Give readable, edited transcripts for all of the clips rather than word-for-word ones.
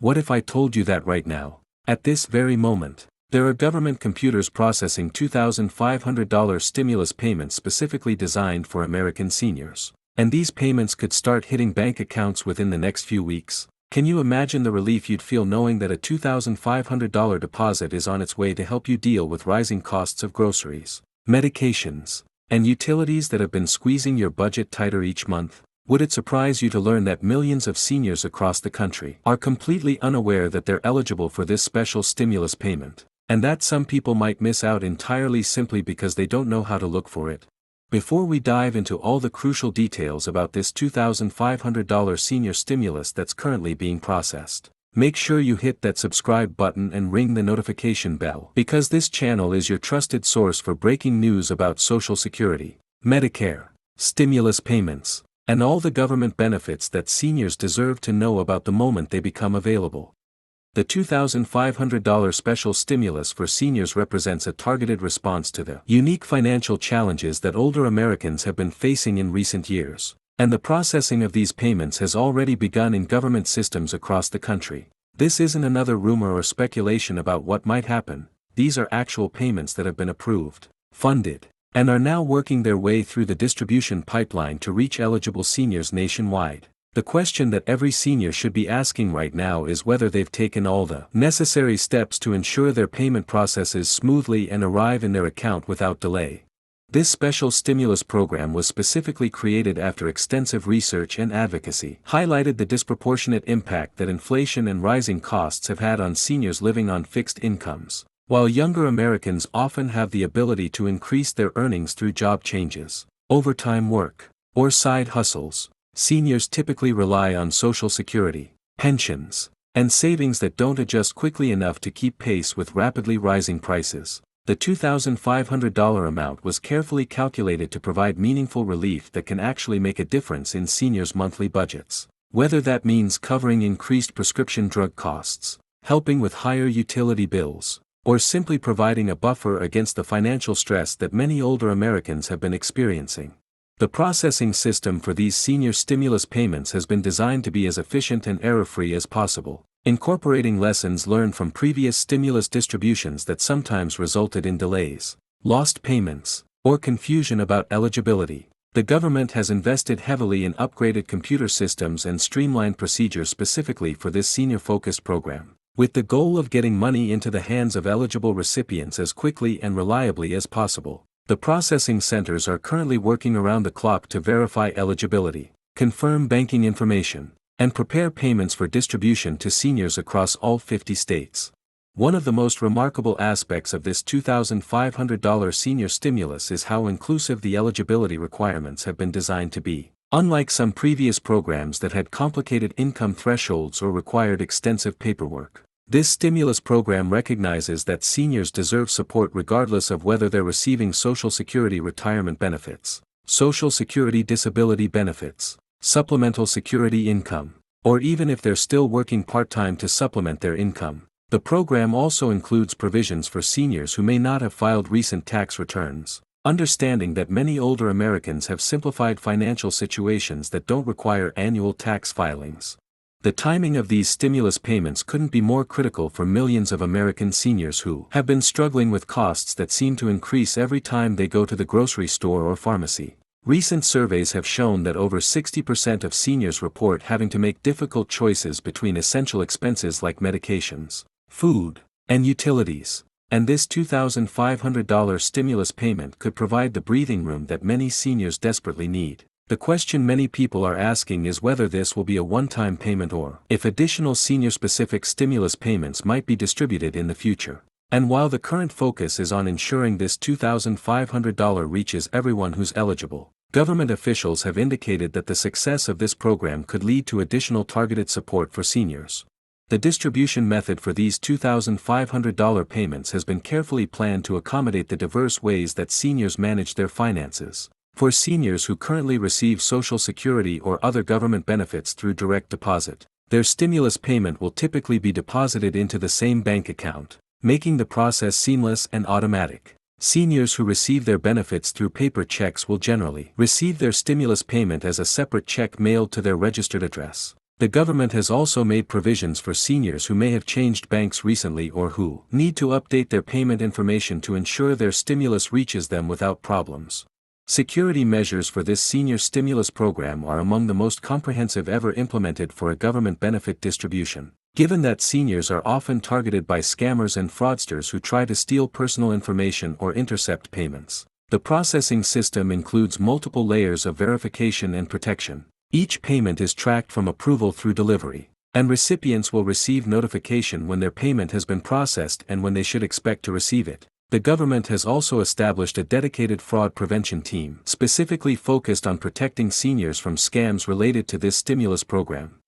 What if I told you that right now? At this very moment, there are government computers processing $2,500 stimulus payments specifically designed for American seniors. And these payments could start hitting bank accounts within the next few weeks. Can you imagine the relief you'd feel knowing that a $2,500 deposit is on its way to help you deal with rising costs of groceries, medications, and utilities that have been squeezing your budget tighter each month? Would it surprise you to learn that millions of seniors across the country are completely unaware that they're eligible for this special stimulus payment, and that some people might miss out entirely simply because they don't know how to look for it? Before we dive into all the crucial details about this $2,500 senior stimulus that's currently being processed, make sure you hit that subscribe button and ring the notification bell, because this channel is your trusted source for breaking news about Social Security, Medicare, stimulus payments, and all the government benefits that seniors deserve to know about the moment they become available. The $2,500 special stimulus for seniors represents a targeted response to the unique financial challenges that older Americans have been facing in recent years, and the processing of these payments has already begun in government systems across the country. This isn't another rumor or speculation about what might happen. These are actual payments that have been approved, funded, and are now working their way through the distribution pipeline to reach eligible seniors nationwide. The question that every senior should be asking right now is whether they've taken all the necessary steps to ensure their payment processes smoothly and arrive in their account without delay. This special stimulus program was specifically created after extensive research and advocacy highlighted the disproportionate impact that inflation and rising costs have had on seniors living on fixed incomes. While younger Americans often have the ability to increase their earnings through job changes, overtime work, or side hustles, seniors typically rely on Social Security, pensions, and savings that don't adjust quickly enough to keep pace with rapidly rising prices. The $2,500 amount was carefully calculated to provide meaningful relief that can actually make a difference in seniors' monthly budgets. Whether that means covering increased prescription drug costs, helping with higher utility bills, or simply providing a buffer against the financial stress that many older Americans have been experiencing. The processing system for these senior stimulus payments has been designed to be as efficient and error-free as possible, incorporating lessons learned from previous stimulus distributions that sometimes resulted in delays, lost payments, or confusion about eligibility. The government has invested heavily in upgraded computer systems and streamlined procedures specifically for this senior-focused program, with the goal of getting money into the hands of eligible recipients as quickly and reliably as possible. The processing centers are currently working around the clock to verify eligibility, confirm banking information, and prepare payments for distribution to seniors across all 50 states. One of the most remarkable aspects of this $2,500 senior stimulus is how inclusive the eligibility requirements have been designed to be. Unlike some previous programs that had complicated income thresholds or required extensive paperwork, this stimulus program recognizes that seniors deserve support regardless of whether they're receiving Social Security retirement benefits, Social Security disability benefits, supplemental security income, or even if they're still working part-time to supplement their income. The program also includes provisions for seniors who may not have filed recent tax returns, understanding that many older Americans have simplified financial situations that don't require annual tax filings. The timing of these stimulus payments couldn't be more critical for millions of American seniors who have been struggling with costs that seem to increase every time they go to the grocery store or pharmacy. Recent surveys have shown that over 60% of seniors report having to make difficult choices between essential expenses like medications, food, and utilities, and this $2,500 stimulus payment could provide the breathing room that many seniors desperately need. The question many people are asking is whether this will be a one-time payment or if additional senior-specific stimulus payments might be distributed in the future. And while the current focus is on ensuring this $2,500 reaches everyone who's eligible, government officials have indicated that the success of this program could lead to additional targeted support for seniors. The distribution method for these $2,500 payments has been carefully planned to accommodate the diverse ways that seniors manage their finances. For seniors who currently receive Social Security or other government benefits through direct deposit, their stimulus payment will typically be deposited into the same bank account, making the process seamless and automatic. Seniors who receive their benefits through paper checks will generally receive their stimulus payment as a separate check mailed to their registered address. The government has also made provisions for seniors who may have changed banks recently or who need to update their payment information to ensure their stimulus reaches them without problems. Security measures for this senior stimulus program are among the most comprehensive ever implemented for a government benefit distribution, given that seniors are often targeted by scammers and fraudsters who try to steal personal information or intercept payments. The processing system includes multiple layers of verification and protection. Each payment is tracked from approval through delivery, and recipients will receive notification when their payment has been processed and when they should expect to receive it. The government has also established a dedicated fraud prevention team specifically focused on protecting seniors from scams related to this stimulus program.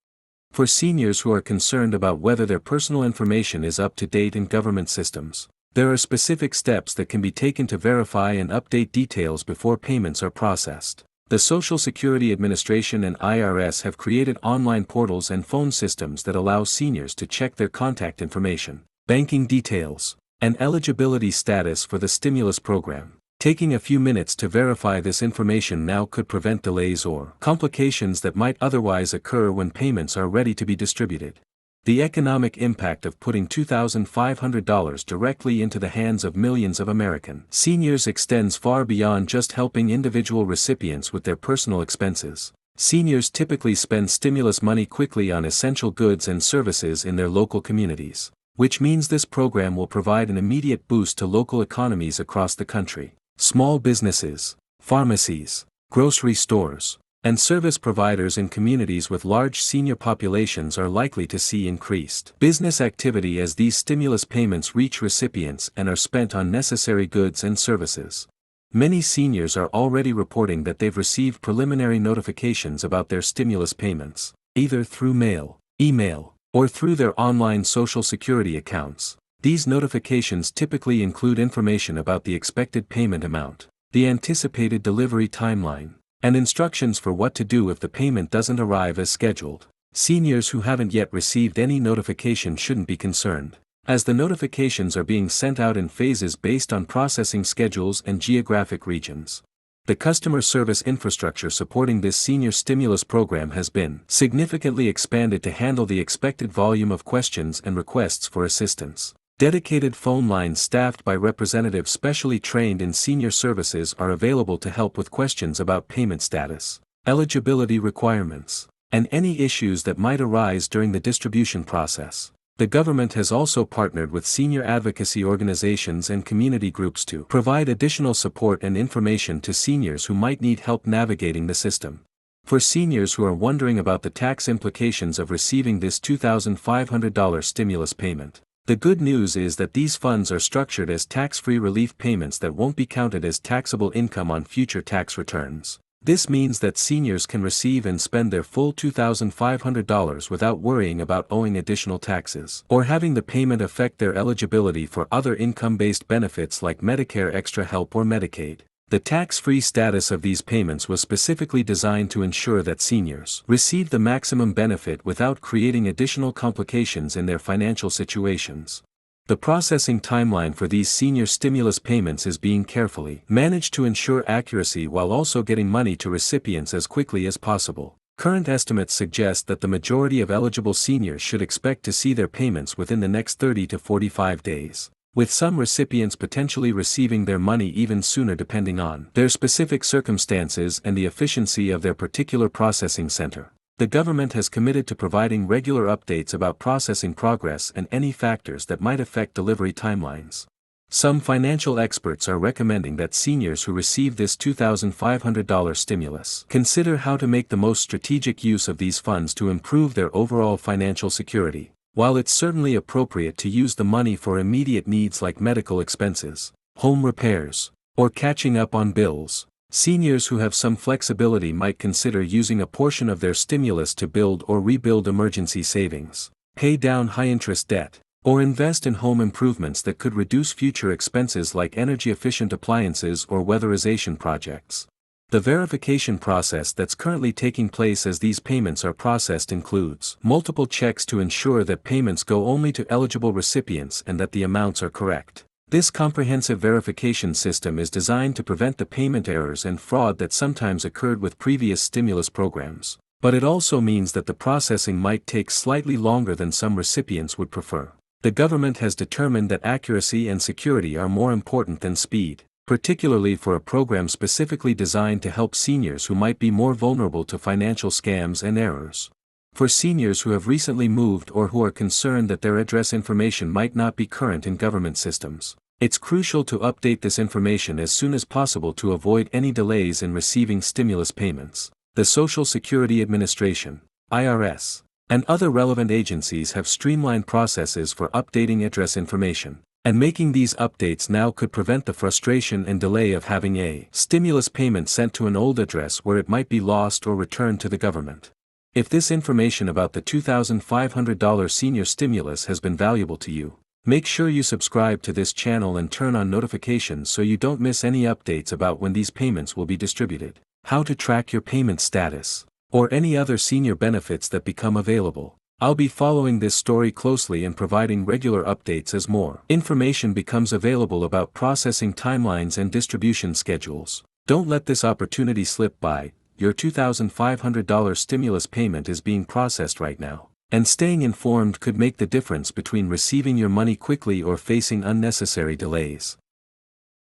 For seniors who are concerned about whether their personal information is up to date in government systems, there are specific steps that can be taken to verify and update details before payments are processed. The Social Security Administration and IRS have created online portals and phone systems that allow seniors to check their contact information, banking details, and eligibility status for the stimulus program. Taking a few minutes to verify this information now could prevent delays or complications that might otherwise occur when payments are ready to be distributed. The economic impact of putting $2,500 directly into the hands of millions of American seniors extends far beyond just helping individual recipients with their personal expenses. Seniors typically spend stimulus money quickly on essential goods and services in their local communities, which means this program will provide an immediate boost to local economies across the country. Small businesses, pharmacies, grocery stores, and service providers in communities with large senior populations are likely to see increased business activity as these stimulus payments reach recipients and are spent on necessary goods and services. Many seniors are already reporting that they've received preliminary notifications about their stimulus payments, either through mail, email, or through their online Social Security accounts. These notifications typically include information about the expected payment amount, the anticipated delivery timeline, and instructions for what to do if the payment doesn't arrive as scheduled. Seniors who haven't yet received any notification shouldn't be concerned, as the notifications are being sent out in phases based on processing schedules and geographic regions. The customer service infrastructure supporting this senior stimulus program has been significantly expanded to handle the expected volume of questions and requests for assistance. Dedicated phone lines staffed by representatives specially trained in senior services are available to help with questions about payment status, eligibility requirements, and any issues that might arise during the distribution process. The government has also partnered with senior advocacy organizations and community groups to provide additional support and information to seniors who might need help navigating the system. For seniors who are wondering about the tax implications of receiving this $2,500 stimulus payment, the good news is that these funds are structured as tax-free relief payments that won't be counted as taxable income on future tax returns. This means that seniors can receive and spend their full $2,500 without worrying about owing additional taxes or having the payment affect their eligibility for other income-based benefits like Medicare Extra Help or Medicaid. The tax-free status of these payments was specifically designed to ensure that seniors receive the maximum benefit without creating additional complications in their financial situations. The processing timeline for these senior stimulus payments is being carefully managed to ensure accuracy while also getting money to recipients as quickly as possible. Current estimates suggest that the majority of eligible seniors should expect to see their payments within the next 30 to 45 days, with some recipients potentially receiving their money even sooner depending on their specific circumstances and the efficiency of their particular processing center. The government has committed to providing regular updates about processing progress and any factors that might affect delivery timelines. Some financial experts are recommending that seniors who receive this $2,500 stimulus consider how to make the most strategic use of these funds to improve their overall financial security. While it's certainly appropriate to use the money for immediate needs like medical expenses, home repairs, or catching up on bills, seniors who have some flexibility might consider using a portion of their stimulus to build or rebuild emergency savings, pay down high-interest debt, or invest in home improvements that could reduce future expenses like energy-efficient appliances or weatherization projects. The verification process that's currently taking place as these payments are processed includes multiple checks to ensure that payments go only to eligible recipients and that the amounts are correct. This comprehensive verification system is designed to prevent the payment errors and fraud that sometimes occurred with previous stimulus programs. But it also means that the processing might take slightly longer than some recipients would prefer. The government has determined that accuracy and security are more important than speed, particularly for a program specifically designed to help seniors who might be more vulnerable to financial scams and errors. For seniors who have recently moved or who are concerned that their address information might not be current in government systems, it's crucial to update this information as soon as possible to avoid any delays in receiving stimulus payments. The Social Security Administration, IRS, and other relevant agencies have streamlined processes for updating address information, and making these updates now could prevent the frustration and delay of having a stimulus payment sent to an old address where it might be lost or returned to the government. If this information about the $2,500 senior stimulus has been valuable to you, make sure you subscribe to this channel and turn on notifications so you don't miss any updates about when these payments will be distributed, how to track your payment status, or any other senior benefits that become available. I'll be following this story closely and providing regular updates as more information becomes available about processing timelines and distribution schedules. Don't let this opportunity slip by. Your $2,500 stimulus payment is being processed right now, and staying informed could make the difference between receiving your money quickly or facing unnecessary delays.